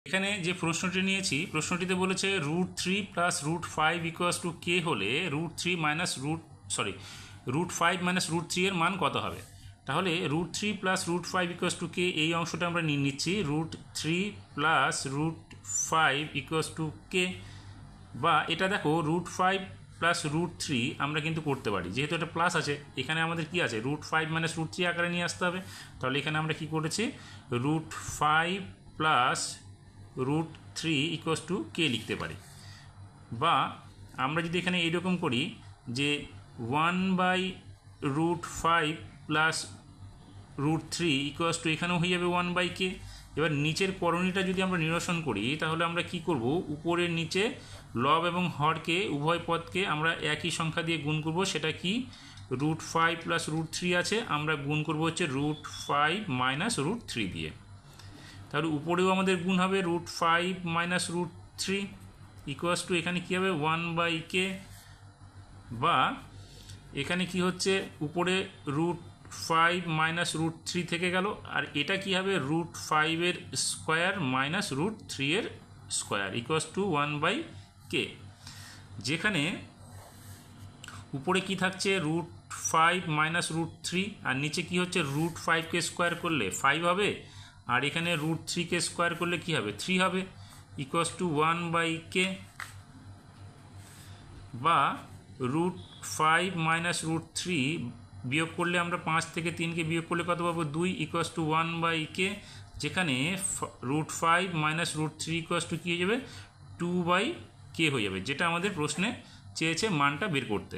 এখানে যে প্রশ্নটি নিয়েছি, প্রশ্নটিতে বলেছে √3 প্লাস √5 ইকুয়ালস টু কে হলে √5 মাইনাস √3 এর মান কত হবে। তাহলে √3 প্লাস √5 ইকুয়ালস টু কে, এই অংশটা আমরা নিয়ে নিচ্ছি। √3 প্লাস √5 ইকুয়ালস টু কে, বা এটা দেখো √5 প্লাস √3 আমরা কিন্তু করতে পারি, যেহেতু এটা প্লাস আছে এখানে আমাদের কি আছে √5 মাইনাস √3 আকারে নিয়ে আসতে হবে। তাহলে এখানে আমরা কি করেছি √5 প্লাস √3 ইকুয়ালস টু কে লিখতে পারি। বা আমরা যদি এখানে এইরকম করি যে 1/√5 প্লাস √3 ইকুয়ালস টু, এখানেও হয়ে যাবে 1/কে। এবার নিচের করণীটা যদি আমরা নিরসন করি তাহলে আমরা কি করব, উপরের নিচে লব এবং হরকে উভয় পদকে আমরা একই সংখ্যা দিয়ে গুণ করব। সেটা কি √5 প্লাস √3 আছে, আমরা গুণ করব হচ্ছে √5 মাইনাস √3 দিয়ে। তাহলে উপরেও আমাদের গুণ হবে √5 মাইনাস √3 ইকুয়ালস টু, এখানে কী হবে 1/কে। বা এখানে কি হচ্ছে উপরে √5 মাইনাস √3 থেকে গেল, আর এটা কি হবে √5 এর স্কোয়ার মাইনাস √3 এর স্কোয়ার ইকুয়ালস টু 1/কে। যেখানে উপরে কি থাকছে √5 মাইনাস √3, আর নিচে কি হচ্ছে √5কে স্কোয়ার করলে 5 হবে, আর এখানে √3কে স্কোয়ার করলে কি হবে 3 হবে, ইকুয়ালস টু 1/কে। বা √5 মাইনাস √3 বিয়োগ করলে আমরা 5 থেকে 3কে বিয়োগ করলে কত পাবো 2, ইকুয়ালস টু 1/কে। যেখানে √5 মাইনাস √3 ইকুয়ালস টু কী হয়ে যাবে 2/কে হয়ে যাবে, যেটা আমাদের প্রশ্নে চেয়েছে মানটা বের করতে।